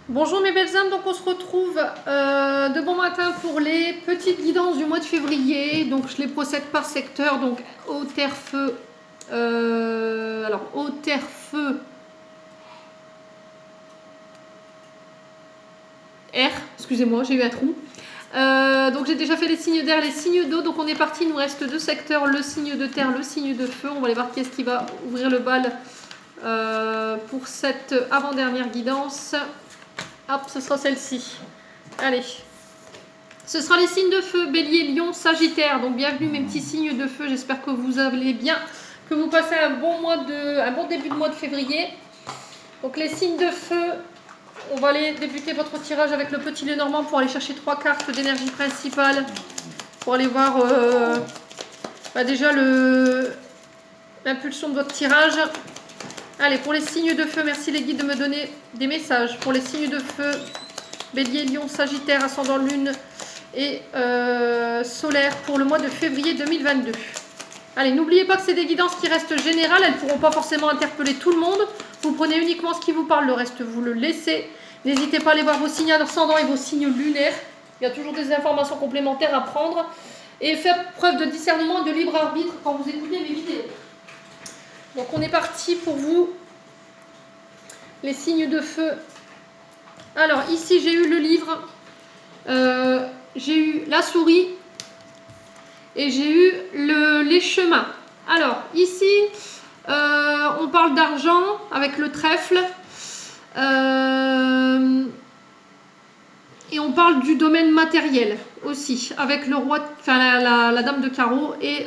Bonjour mes belles âmes, donc on se retrouve de bon matin pour les petites guidances du mois de février. Donc je les procède par secteur, donc eau, terre, feu. Alors eau, terre, feu, air, excusez-moi, j'ai eu un trou. Donc j'ai déjà fait les signes d'air, les signes d'eau, donc on est parti, il nous reste deux secteurs, le signe de terre, le signe de feu. On va aller voir qui est-ce qui va ouvrir le bal pour cette avant-dernière guidance. Hop, ce sera celle-ci. Allez. Ce sera les signes de feu, Bélier, Lion, Sagittaire. Donc bienvenue mes petits signes de feu. J'espère que vous allez bien, que vous passez un bon début de mois de février. Donc les signes de feu, on va aller débuter votre tirage avec le petit Lenormand pour aller chercher 3 cartes d'énergie principale. Pour aller voir déjà l'impulsion de votre tirage. Allez, pour les signes de feu, merci les guides de me donner des messages. Pour les signes de feu, Bélier, Lion, Sagittaire, ascendant Lune et solaire pour le mois de février 2022. Allez, n'oubliez pas que c'est des guidances qui restent générales, elles ne pourront pas forcément interpeller tout le monde. Vous prenez uniquement ce qui vous parle, le reste vous le laissez. N'hésitez pas à aller voir vos signes ascendants et vos signes lunaires. Il y a toujours des informations complémentaires à prendre. Et faire preuve de discernement et de libre arbitre quand vous écoutez mes vidéos. Donc on est parti pour vous, les signes de feu. Alors ici j'ai eu le livre, j'ai eu la souris et j'ai eu les chemins. Alors ici on parle d'argent avec le trèfle et on parle du domaine matériel aussi avec le roi, enfin la dame de carreau et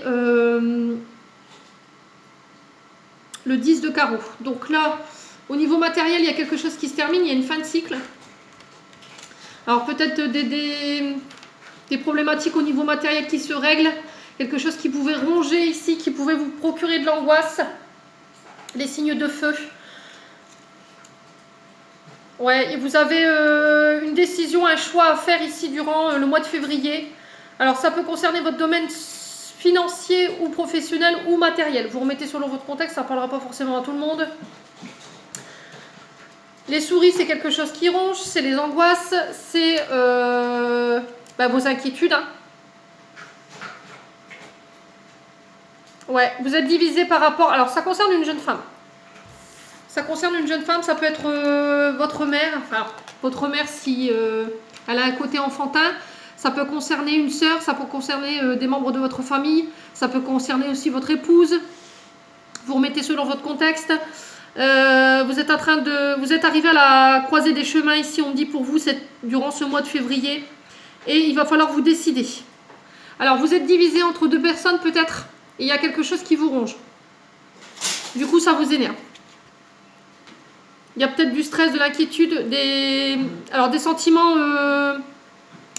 le 10 de carreau. Donc là, au niveau matériel, il y a quelque chose qui se termine, il y a une fin de cycle. Alors peut-être des problématiques au niveau matériel qui se règlent, quelque chose qui pouvait ronger ici, qui pouvait vous procurer de l'angoisse. Les signes de feu. Ouais, et vous avez une décision, un choix à faire ici durant le mois de février. Alors ça peut concerner votre domaine financier ou professionnel ou matériel. Vous remettez selon votre contexte, ça ne parlera pas forcément à tout le monde. Les souris, c'est quelque chose qui ronge, c'est les angoisses, c'est vos inquiétudes. Hein. Ouais, vous êtes divisé par rapport... Alors, ça concerne une jeune femme. Ça concerne une jeune femme, ça peut être votre mère. Enfin, votre mère si elle a un côté enfantin. Ça peut concerner une sœur, ça peut concerner des membres de votre famille. Ça peut concerner aussi votre épouse. Vous remettez selon votre contexte. Vous êtes arrivé à la croisée des chemins ici, on me dit pour vous, durant ce mois de février. Et il va falloir vous décider. Alors, vous êtes divisé entre deux personnes peut-être. Et il y a quelque chose qui vous ronge. Du coup, ça vous énerve. Il y a peut-être du stress, de l'inquiétude, des sentiments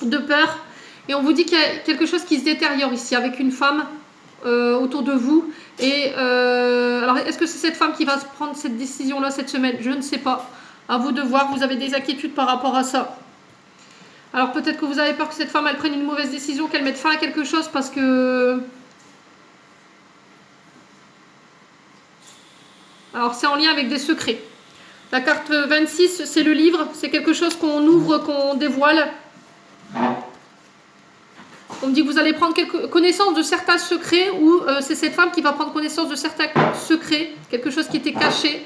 de peur. Et on vous dit qu'il y a quelque chose qui se détériore ici avec une femme autour de vous. Et alors, est-ce que c'est cette femme qui va prendre cette décision-là cette semaine? Je ne sais pas. À vous de voir. Vous avez des inquiétudes par rapport à ça. Alors, peut-être que vous avez peur que cette femme, elle prenne une mauvaise décision, qu'elle mette fin à quelque chose parce que... Alors, c'est en lien avec des secrets. La carte 26, c'est le livre. C'est quelque chose qu'on ouvre, qu'on dévoile. On me dit que vous allez prendre connaissance de certains secrets ou c'est cette femme qui va prendre connaissance de certains secrets, quelque chose qui était caché.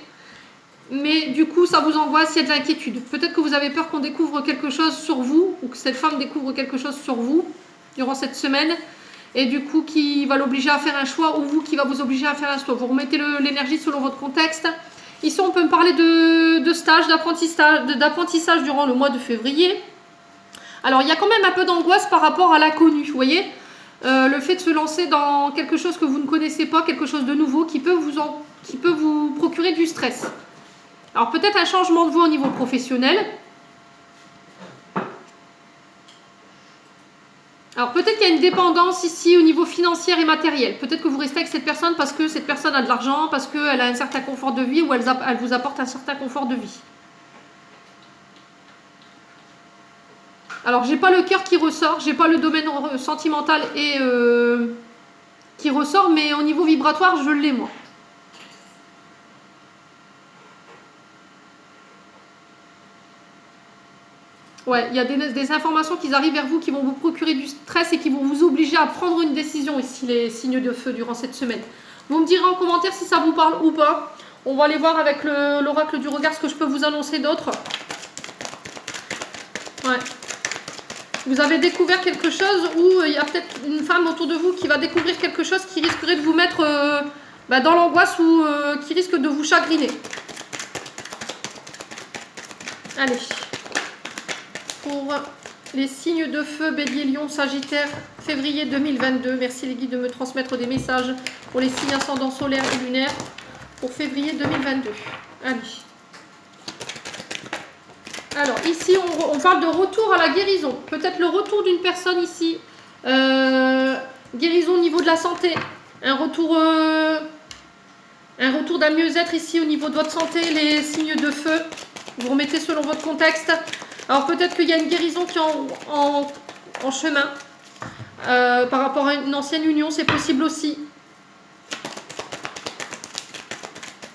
Mais du coup, ça vous angoisse, il y a de l'inquiétude. Peut-être que vous avez peur qu'on découvre quelque chose sur vous ou que cette femme découvre quelque chose sur vous durant cette semaine. Et du coup, qui va l'obliger à faire un choix ou vous qui va vous obliger à faire un choix. Vous remettez l'énergie selon votre contexte. Ici, on peut me parler de stage, d'apprentissage durant le mois de février. Alors, il y a quand même un peu d'angoisse par rapport à l'inconnu, vous voyez. Le fait de se lancer dans quelque chose que vous ne connaissez pas, quelque chose de nouveau, qui peut vous procurer du stress. Alors, peut-être un changement de voie au niveau professionnel. Alors, peut-être qu'il y a une dépendance ici au niveau financier et matériel. Peut-être que vous restez avec cette personne parce que cette personne a de l'argent, parce qu'elle a un certain confort de vie ou elle vous apporte un certain confort de vie. Alors, j'ai pas le cœur qui ressort, j'ai pas le domaine sentimental et qui ressort, mais au niveau vibratoire, je l'ai moi. Ouais, il y a des informations qui arrivent vers vous qui vont vous procurer du stress et qui vont vous obliger à prendre une décision ici, les signes de feu, durant cette semaine. Vous me direz en commentaire si ça vous parle ou pas. On va aller voir avec l'oracle du regard ce que je peux vous annoncer d'autre. Ouais. Vous avez découvert quelque chose où il y a peut-être une femme autour de vous qui va découvrir quelque chose qui risquerait de vous mettre dans l'angoisse ou qui risque de vous chagriner. Allez. Pour les signes de feu, Bélier, Lion, Sagittaire, février 2022. Merci les guides de me transmettre des messages pour les signes ascendants solaires et lunaires pour février 2022. Allez. Alors, ici, on parle de retour à la guérison. Peut-être le retour d'une personne ici. Guérison au niveau de la santé. Un retour d'un mieux-être ici au niveau de votre santé, les signes de feu. Vous remettez selon votre contexte. Alors, peut-être qu'il y a une guérison qui est en chemin. Par rapport à une ancienne union, c'est possible aussi.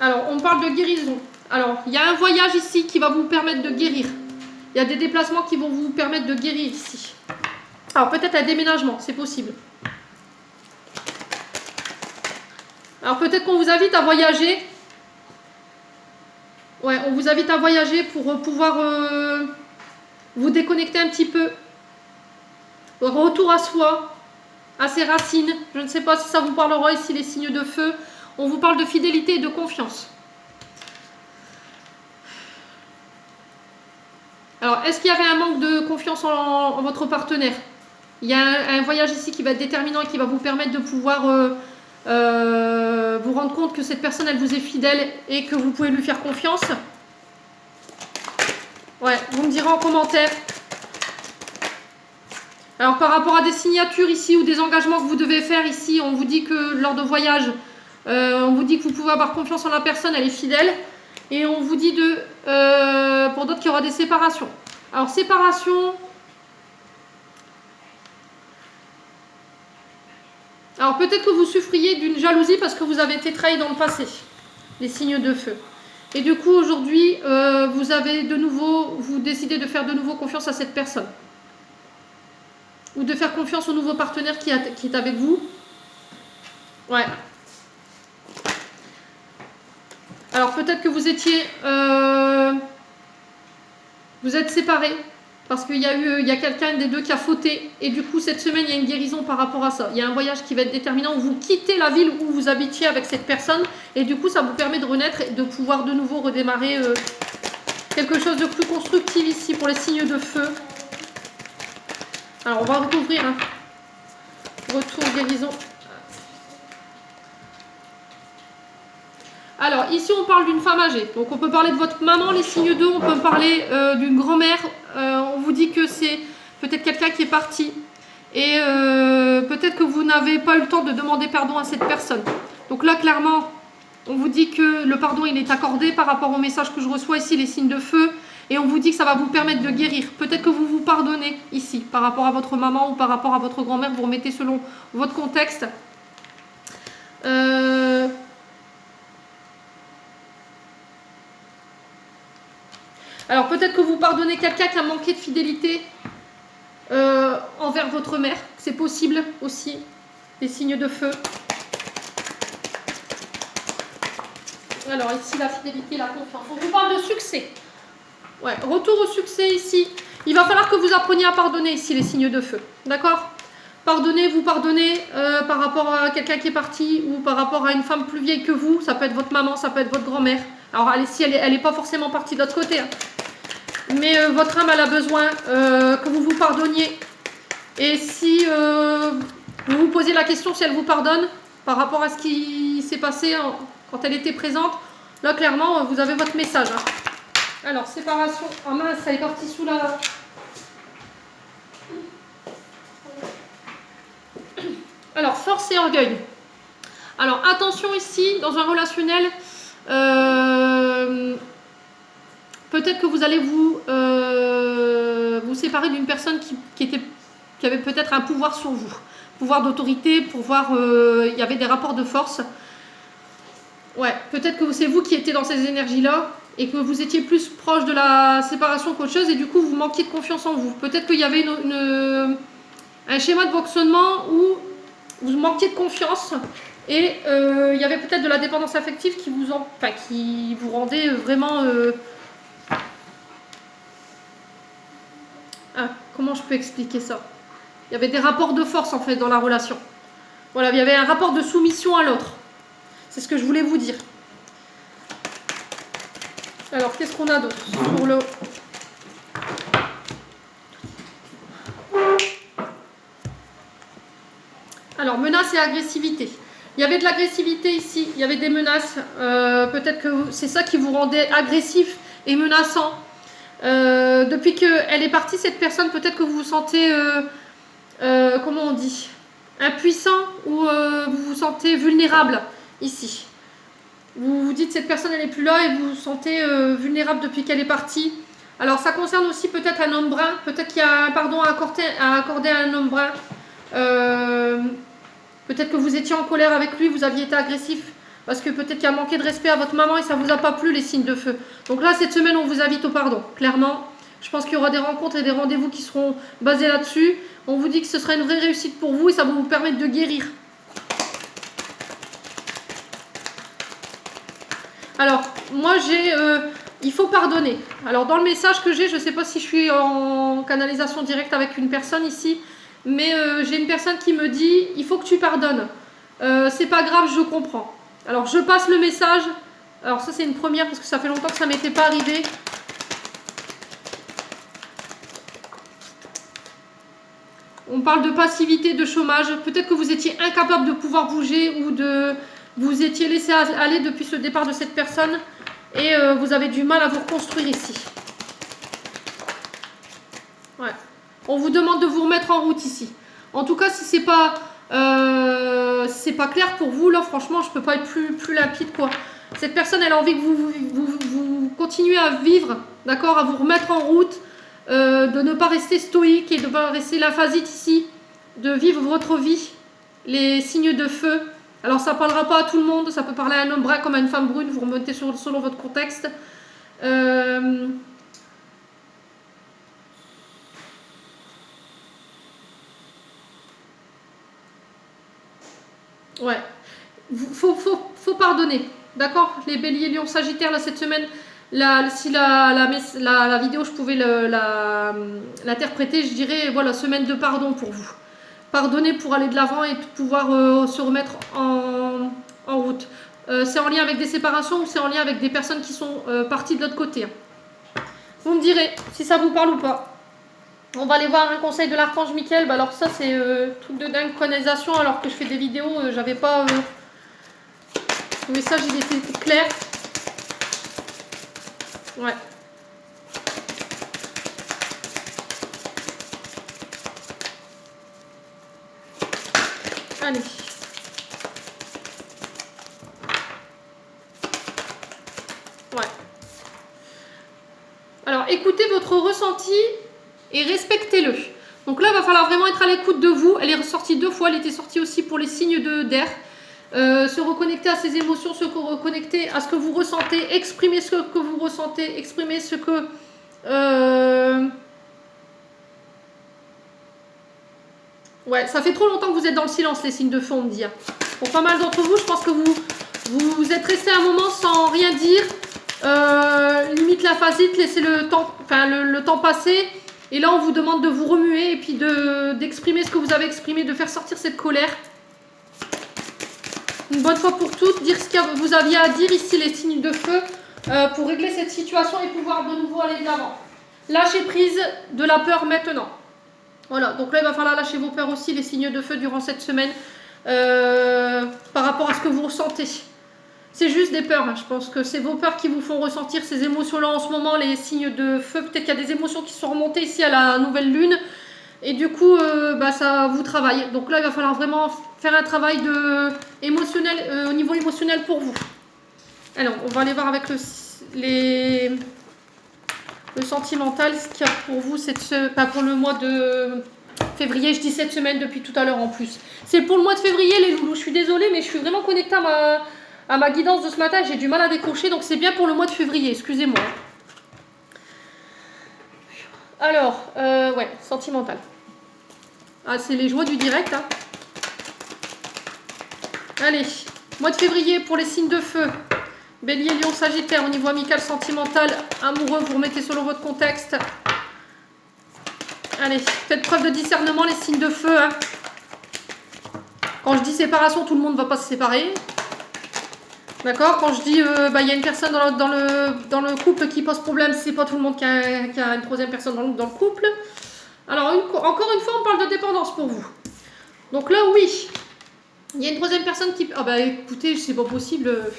Alors, on parle de guérison. Alors, il y a un voyage ici qui va vous permettre de guérir. Il y a des déplacements qui vont vous permettre de guérir ici. Alors, peut-être un déménagement, c'est possible. Alors, peut-être qu'on vous invite à voyager. Ouais, on vous invite à voyager pour pouvoir vous déconnecter un petit peu. Retour à soi, à ses racines. Je ne sais pas si ça vous parlera ici, les signes de feu. On vous parle de fidélité et de confiance. Alors, est-ce qu'il y avait un manque de confiance en votre partenaire? Il y a un voyage ici qui va être déterminant et qui va vous permettre de pouvoir vous rendre compte que cette personne, elle vous est fidèle et que vous pouvez lui faire confiance. Ouais, vous me direz en commentaire. Alors, par rapport à des signatures ici ou des engagements que vous devez faire ici, on vous dit que lors de voyage, on vous dit que vous pouvez avoir confiance en la personne, elle est fidèle. Et on vous dit pour d'autres qu'il y aura des séparations. Alors, séparation. Alors, peut-être que vous souffriez d'une jalousie parce que vous avez été trahi dans le passé. Les signes de feu. Et du coup, aujourd'hui, vous décidez de faire de nouveau confiance à cette personne. Ou de faire confiance au nouveau partenaire qui est avec vous. Ouais. Alors peut-être que vous êtes séparés parce qu'il y a quelqu'un des deux qui a fauté et du coup cette semaine il y a une guérison par rapport à ça. Il y a un voyage qui va être déterminant où vous quittez la ville où vous habitiez avec cette personne et du coup ça vous permet de renaître et de pouvoir de nouveau redémarrer quelque chose de plus constructif ici pour les signes de feu. Alors on va recouvrir. Retour guérison. Alors, ici, on parle d'une femme âgée. Donc, on peut parler de votre maman, les signes 2. On peut parler d'une grand-mère. On vous dit que c'est peut-être quelqu'un qui est parti. Et peut-être que vous n'avez pas eu le temps de demander pardon à cette personne. Donc là, clairement, on vous dit que le pardon, il est accordé par rapport au message que je reçois ici, les signes de feu. Et on vous dit que ça va vous permettre de guérir. Peut-être que vous vous pardonnez ici, par rapport à votre maman ou par rapport à votre grand-mère. Vous remettez selon votre contexte. Alors peut-être que vous pardonnez quelqu'un qui a manqué de fidélité envers votre mère. C'est possible aussi. Les signes de feu. Alors ici la fidélité, la confiance. On vous parle de succès. Ouais, retour au succès ici. Il va falloir que vous appreniez à pardonner ici les signes de feu. D'accord? Pardonnez, vous pardonnez par rapport à quelqu'un qui est parti ou par rapport à une femme plus vieille que vous. Ça peut être votre maman, ça peut être votre grand-mère. Alors si elle n'est pas forcément partie de l'autre côté. Hein. Mais votre âme, elle a besoin que vous vous pardonniez. Et si vous vous posez la question si elle vous pardonne par rapport à ce qui s'est passé quand elle était présente, là, clairement, vous avez votre message. Hein. Alors, séparation. Ah mince, elle est partie sous la... Alors, force et orgueil. Alors, attention ici, dans un relationnel... peut-être que vous allez vous séparer d'une personne qui avait peut-être un pouvoir sur vous. Pouvoir d'autorité, pouvoir... il y avait des rapports de force. Ouais, peut-être que c'est vous qui étiez dans ces énergies-là et que vous étiez plus proche de la séparation qu'autre chose et du coup vous manquiez de confiance en vous. Peut-être qu'il y avait un schéma de fonctionnement où vous manquiez de confiance et il y avait peut-être de la dépendance affective qui vous rendait vraiment... comment je peux expliquer ça? Il y avait des rapports de force en fait dans la relation. Voilà, il y avait un rapport de soumission à l'autre. C'est ce que je voulais vous dire. Alors, qu'est-ce qu'on a d'autre pour le... Alors, menaces et agressivité. Il y avait de l'agressivité ici, il y avait des menaces. Peut-être que c'est ça qui vous rendait agressif et menaçant. Depuis qu'elle est partie, cette personne, peut-être que vous vous sentez... comment on dit, impuissant ou vous vous sentez vulnérable ici. Vous vous dites cette personne elle n'est plus là et vous vous sentez vulnérable depuis qu'elle est partie. Alors ça concerne aussi peut-être un homme brun, peut-être qu'il y a un pardon à accorder à un homme brun. Peut-être que vous étiez en colère avec lui, vous aviez été agressif parce que peut-être qu'il a manqué de respect à votre maman et ça vous a pas plu les signes de feu. Donc là cette semaine on vous invite au pardon, clairement. Je pense qu'il y aura des rencontres et des rendez-vous qui seront basés là-dessus. On vous dit que ce sera une vraie réussite pour vous et ça va vous permettre de guérir. Alors, moi j'ai... il faut pardonner. Alors, dans le message que j'ai, je ne sais pas si je suis en canalisation directe avec une personne ici, mais j'ai une personne qui me dit, il faut que tu pardonnes. C'est pas grave, je comprends. Alors, je passe le message. Alors, ça c'est une première parce que ça fait longtemps que ça ne m'était pas arrivé. On parle de passivité, de chômage. Peut-être que vous étiez incapable de pouvoir bouger ou de vous étiez laissé aller depuis ce départ de cette personne et vous avez du mal à vous reconstruire ici. Ouais. On vous demande de vous remettre en route ici. En tout cas, si c'est pas clair pour vous, là, franchement, je peux pas être plus limpide, quoi. Cette personne, elle a envie que vous continuez à vivre, d'accord, à vous remettre en route. De ne pas rester stoïque et de ne pas rester laphasite ici, de vivre votre vie, les signes de feu. Alors ça ne parlera pas à tout le monde, ça peut parler à un homme brun comme à une femme brune, vous remontez selon votre contexte. Ouais, faut pardonner, d'accord? Les béliers, lions, sagittaires, là cette semaine... si la vidéo je pouvais l'interpréter, je dirais voilà, semaine de pardon pour vous. Pardonner pour aller de l'avant et pouvoir se remettre en route. C'est en lien avec des séparations ou c'est en lien avec des personnes qui sont parties de l'autre côté. Vous me direz si ça vous parle ou pas. On va aller voir un conseil de l'archange Michael. Bah alors ça c'est truc de dingue, canalisation, alors que je fais des vidéos, j'avais pas... le message il était clair. Ouais. Allez. Ouais. Alors, écoutez votre ressenti et respectez-le. Donc là, il va falloir vraiment être à l'écoute de vous. Elle est ressortie 2 fois. Elle était sortie aussi pour les signes d'air. Se reconnecter à ses émotions, se reconnecter à ce que vous ressentez, exprimer ce que vous ressentez, exprimer ce que... Ouais, ça fait trop longtemps que vous êtes dans le silence, les signes de feu, on me dit. Pour pas mal d'entre vous, je pense que vous êtes resté un moment sans rien dire. Limite la phasite, laissez le temps passer. Et là, on vous demande de vous remuer et puis d'exprimer ce que vous avez exprimé, de faire sortir cette colère. Une bonne fois pour toutes, dire ce que vous aviez à dire ici, les signes de feu, pour régler cette situation et pouvoir de nouveau aller de l'avant. Lâchez prise de la peur maintenant. Voilà, donc là il va falloir lâcher vos peurs aussi, les signes de feu durant cette semaine, par rapport à ce que vous ressentez. C'est juste des peurs, hein. Je pense que c'est vos peurs qui vous font ressentir ces émotions-là en ce moment, les signes de feu. Peut-être qu'il y a des émotions qui sont remontées ici à la nouvelle lune. Et du coup, ça vous travaille. Donc là, il va falloir vraiment faire un travail émotionnel, au niveau émotionnel pour vous. Alors, on va aller voir avec le sentimental, ce qu'il y a pour vous, pour le mois de février. Je dis cette semaine depuis tout à l'heure en plus. C'est pour le mois de février, les loulous. Je suis désolée, mais je suis vraiment connectée à ma guidance de ce matin, j'ai du mal à décrocher, donc c'est bien pour le mois de février, excusez-moi. Alors, ouais, sentimental. Ah, c'est les joies du direct, hein. Allez, mois de février pour les signes de feu. Bélier, Lion, Sagittaire, au niveau amical, sentimental, amoureux, vous remettez selon votre contexte. Allez, faites preuve de discernement, les signes de feu, hein. Quand je dis séparation, tout le monde ne va pas se séparer. D'accord? Quand je dis il y a une personne dans le couple qui pose problème, c'est pas tout le monde qui a une troisième personne dans le couple. Alors, encore une fois, on parle de dépendance pour vous. Donc là, oui, il y a une troisième personne qui... Ah bah écoutez, c'est pas possible.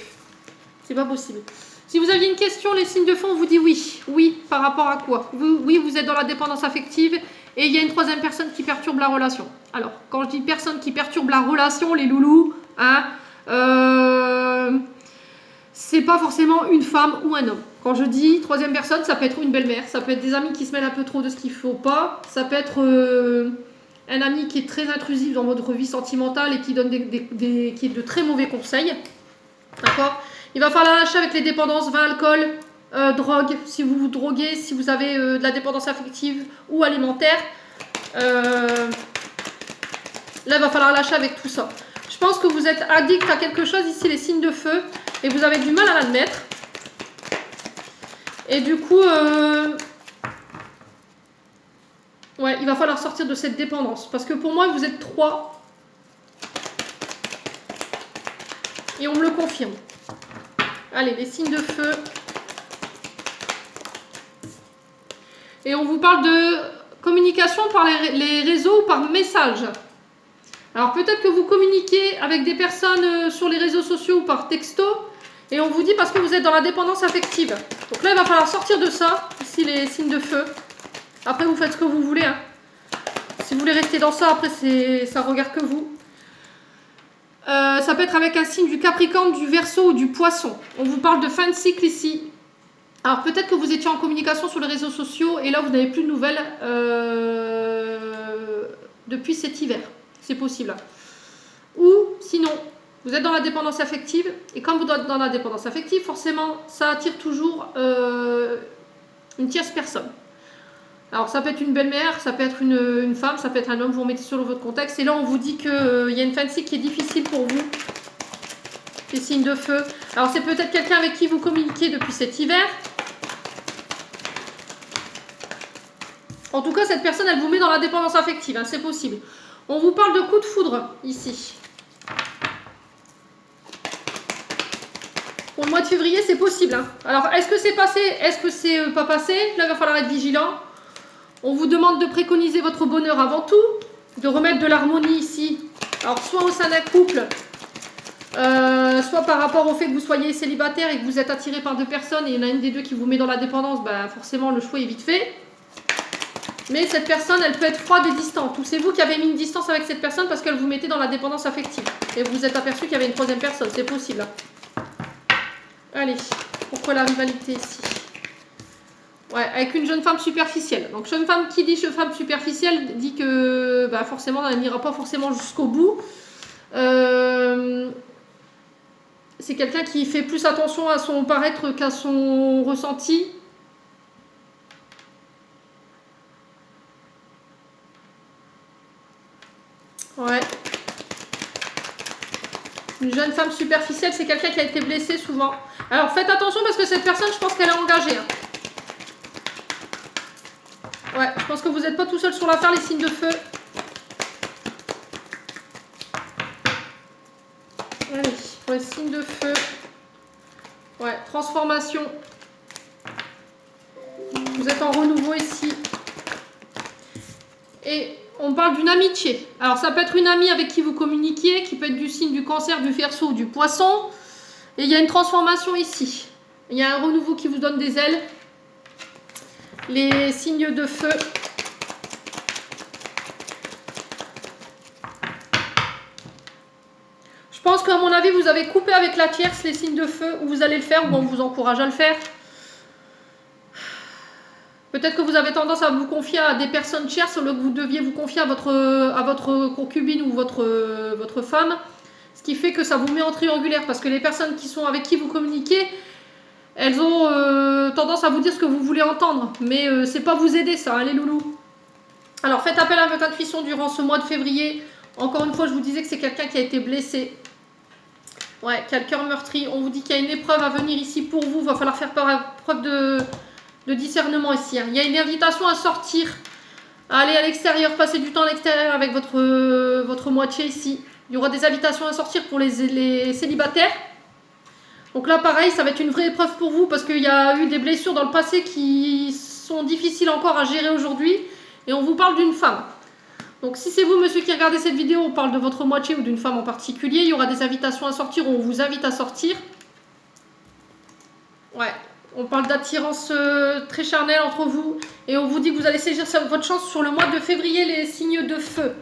C'est pas possible. Si vous aviez une question, les signes de feu, on vous dit oui. Oui, par rapport à quoi? Oui, vous êtes dans la dépendance affective et il y a une troisième personne qui perturbe la relation. Alors, quand je dis personne qui perturbe la relation, les loulous, hein, c'est pas forcément une femme ou un homme. Quand je dis troisième personne, ça peut être une belle-mère, ça peut être des amis qui se mêlent un peu trop de ce qu'il faut pas, ça peut être un ami qui est très intrusif dans votre vie sentimentale et qui donne qui est de très mauvais conseils. D'accord? Il va falloir lâcher avec les dépendances, vin, alcool, drogue, si vous vous droguez, si vous avez de la dépendance affective ou alimentaire. Là, il va falloir lâcher avec tout ça. Je pense que vous êtes addict à quelque chose, ici les signes de feu, et vous avez du mal à l'admettre. Et du coup, ouais, il va falloir sortir de cette dépendance. Parce que pour moi, vous êtes 3. Et on me le confirme. Allez, les signes de feu. Et on vous parle de communication par les réseaux ou par message. Alors peut-être que vous communiquez avec des personnes sur les réseaux sociaux ou par texto. Et on vous dit parce que vous êtes dans la dépendance affective. Donc là, il va falloir sortir de ça. Ici, les signes de feu. Après, vous faites ce que vous voulez, hein. Si vous voulez rester dans ça, après, ça regarde que vous. Ça peut être avec un signe du Capricorne, du Verseau ou du Poisson. On vous parle de fin de cycle ici. Alors peut-être que vous étiez en communication sur les réseaux sociaux et là, vous n'avez plus de nouvelles depuis cet hiver. C'est possible. Ou sinon, vous êtes dans la dépendance affective et quand vous êtes dans la dépendance affective, forcément, ça attire toujours une tierce personne. Alors ça peut être une belle-mère, ça peut être une femme, ça peut être un homme, vous remettez selon votre contexte. Et là, on vous dit qu'il y a une fin de cycle qui est difficile pour vous. Les signes de feu. Alors c'est peut-être quelqu'un avec qui vous communiquez depuis cet hiver. En tout cas, cette personne, elle vous met dans la dépendance affective, hein, c'est possible. On vous parle de coup de foudre, ici. Pour le mois de février, c'est possible, hein. Alors, est-ce que c'est passé? Est-ce que c'est pas passé? Là, il va falloir être vigilant. On vous demande de préconiser votre bonheur avant tout, de remettre de l'harmonie ici. Alors, soit au sein d'un couple, soit par rapport au fait que vous soyez célibataire et que vous êtes attiré par deux personnes et il y en a une des deux qui vous met dans la dépendance, ben forcément, le choix est vite fait. Mais cette personne, elle peut être froide et distante. Ou c'est vous qui avez mis une distance avec cette personne parce qu'elle vous mettait dans la dépendance affective. Et vous vous êtes aperçu qu'il y avait une troisième personne. C'est possible. Allez, pourquoi la rivalité ici? Ouais, avec une jeune femme superficielle. Donc, jeune femme qui dit jeune femme superficielle dit que bah, forcément, elle n'ira pas forcément jusqu'au bout. C'est quelqu'un qui fait plus attention à son paraître qu'à son ressenti. Ouais. Une jeune femme superficielle, c'est quelqu'un qui a été blessé souvent. Alors, faites attention parce que cette personne, je pense qu'elle est engagée. Hein. Ouais, je pense que vous n'êtes pas tout seul sur l'affaire, les signes de feu. Allez, pour les signes de feu. Ouais, transformation. Vous êtes en renouveau ici. Et on parle d'une amitié. Alors, ça peut être une amie avec qui vous communiquiez, qui peut être du signe du Cancer, du Verseau ou du Poisson. Et il y a une transformation ici. Il y a un renouveau qui vous donne des ailes. Les signes de feu. Je pense qu'à mon avis, vous avez coupé avec la tierce les signes de feu, ou vous allez le faire, ou on vous encourage à le faire. Peut-être que vous avez tendance à vous confier à des personnes tierces au lieu que vous deviez vous confier à votre concubine ou votre femme. Ce qui fait que ça vous met en triangulaire parce que les personnes avec qui vous communiquez, elles ont tendance à vous dire ce que vous voulez entendre. Mais c'est pas vous aider ça, hein, les loulous. Alors faites appel à votre intuition durant ce mois de février. Encore une fois, je vous disais que c'est quelqu'un qui a été blessé. Ouais, qui a le cœur meurtri. On vous dit qu'il y a une épreuve à venir ici pour vous. Il va falloir faire preuve de discernement ici. Hein. Il y a une invitation à sortir, à aller à l'extérieur, passer du temps à l'extérieur avec votre moitié ici. Il y aura des invitations à sortir pour les célibataires. Donc là, pareil, ça va être une vraie épreuve pour vous parce qu'il y a eu des blessures dans le passé qui sont difficiles encore à gérer aujourd'hui. Et on vous parle d'une femme. Donc si c'est vous, monsieur, qui regardez cette vidéo, on parle de votre moitié ou d'une femme en particulier. Il y aura des invitations à sortir ou on vous invite à sortir. Ouais, on parle d'attirance très charnelle entre vous. Et on vous dit que vous allez saisir votre chance sur le mois de février, les signes de feu.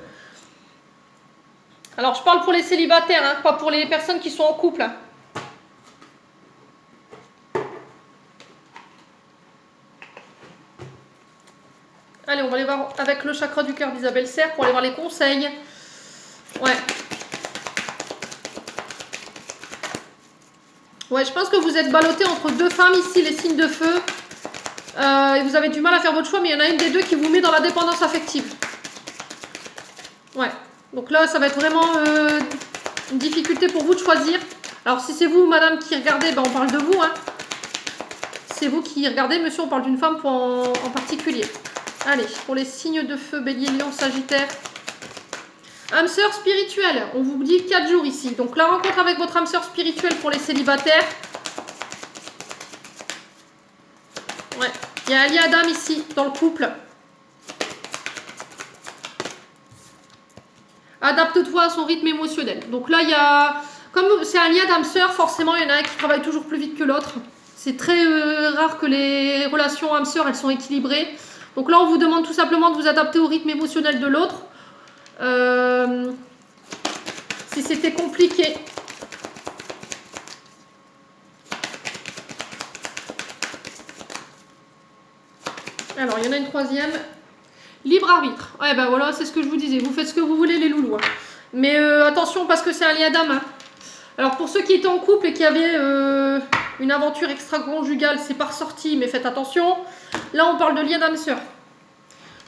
Alors, je parle pour les célibataires, hein, pas pour les personnes qui sont en couple. Hein. Allez, on va aller voir avec le chakra du cœur d'Isabelle Serre pour aller voir les conseils. Ouais. Ouais, je pense que vous êtes ballotté entre deux femmes ici, les signes de feu. Et vous avez du mal à faire votre choix, mais il y en a une des deux qui vous met dans la dépendance affective. Ouais. Donc là, ça va être vraiment une difficulté pour vous de choisir. Alors, si c'est vous, madame, qui regardez, ben, on parle de vous. Hein. C'est vous qui regardez, monsieur, on parle d'une femme en particulier. Allez, pour les signes de feu, bélier, lion, sagittaire. Âme sœur spirituelle, on vous dit 4 jours ici. Donc la rencontre avec votre âme sœur spirituelle pour les célibataires. Ouais, il y a un lien d'âme ici, dans le couple. Adapte-toi à son rythme émotionnel. Donc là, il y a... Comme c'est un lien d'âme sœur, forcément, il y en a un qui travaille toujours plus vite que l'autre. C'est très rare que les relations âme sœur, elles sont équilibrées. Donc là, on vous demande tout simplement de vous adapter au rythme émotionnel de l'autre. Si c'était compliqué. Alors, il y en a une troisième. Libre arbitre. Ouais, ben voilà, c'est ce que je vous disais. Vous faites ce que vous voulez, les loulous. Hein. Mais attention, parce que c'est un lien d'âme. Hein. Alors, pour ceux qui étaient en couple et qui avaient une aventure extra-conjugale, c'est pas ressorti, mais faites attention. Là, on parle de lien d'âme-sœur.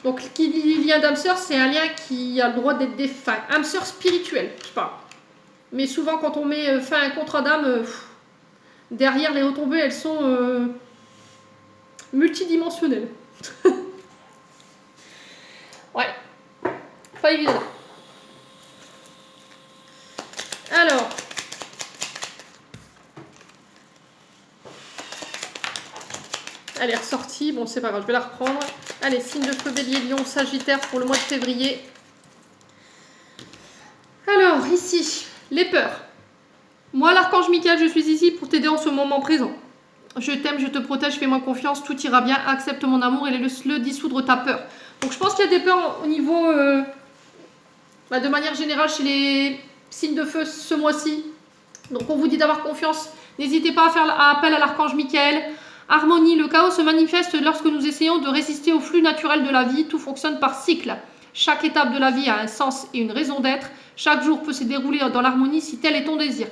Donc, qui dit lien d'âme-sœur, c'est un lien qui a le droit d'être défunt. Âme-sœur spirituelle, je parle. Mais souvent, quand on met fin à un contrat d'âme, derrière les retombées, elles sont multidimensionnelles. Ouais, pas évident. Alors, elle est ressortie. Bon, c'est pas grave, je vais la reprendre. Allez, signe de feu, bélier, lion, sagittaire pour le mois de février. Alors, ici, les peurs. Moi, l'archange Michael, je suis ici pour t'aider en ce moment présent. Je t'aime, je te protège, fais-moi confiance, tout ira bien, accepte mon amour et laisse-le dissoudre ta peur. Donc, je pense qu'il y a des peurs au niveau, de manière générale, chez les signes de feu ce mois-ci. Donc, on vous dit d'avoir confiance. N'hésitez pas à faire appel à l'archange Michael. Harmonie, le chaos se manifeste lorsque nous essayons de résister au flux naturel de la vie. Tout fonctionne par cycle. Chaque étape de la vie a un sens et une raison d'être. Chaque jour peut se dérouler dans l'harmonie si tel est ton désir.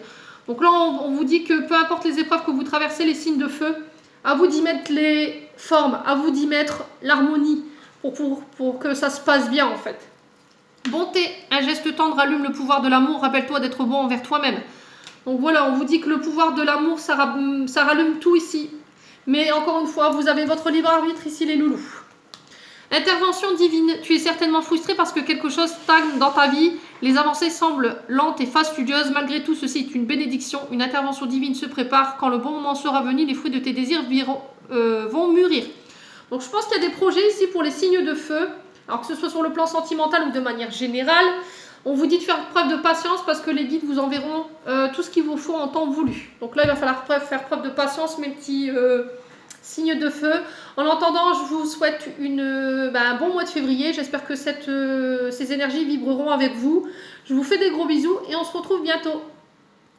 Donc là, on vous dit que peu importe les épreuves que vous traversez, les signes de feu, à vous d'y mettre les formes, à vous d'y mettre l'harmonie pour que ça se passe bien en fait. Bonté, un geste tendre allume le pouvoir de l'amour. Rappelle-toi d'être bon envers toi-même. Donc voilà, on vous dit que le pouvoir de l'amour, ça rallume tout ici. Mais encore une fois, vous avez votre libre arbitre ici, les loulous. Intervention divine. Tu es certainement frustré parce que quelque chose stagne dans ta vie. Les avancées semblent lentes et fastidieuses. Malgré tout, ceci est une bénédiction. Une intervention divine se prépare. Quand le bon moment sera venu, les fruits de tes désirs vont mûrir. Donc je pense qu'il y a des projets ici pour les signes de feu. Alors que ce soit sur le plan sentimental ou de manière générale. On vous dit de faire preuve de patience parce que les guides vous enverront tout ce qu'il vous faut en temps voulu. Donc là, il va falloir faire preuve de patience, mes petits signes de feu. En attendant, je vous souhaite un bon mois de février. J'espère que ces énergies vibreront avec vous. Je vous fais des gros bisous et on se retrouve bientôt.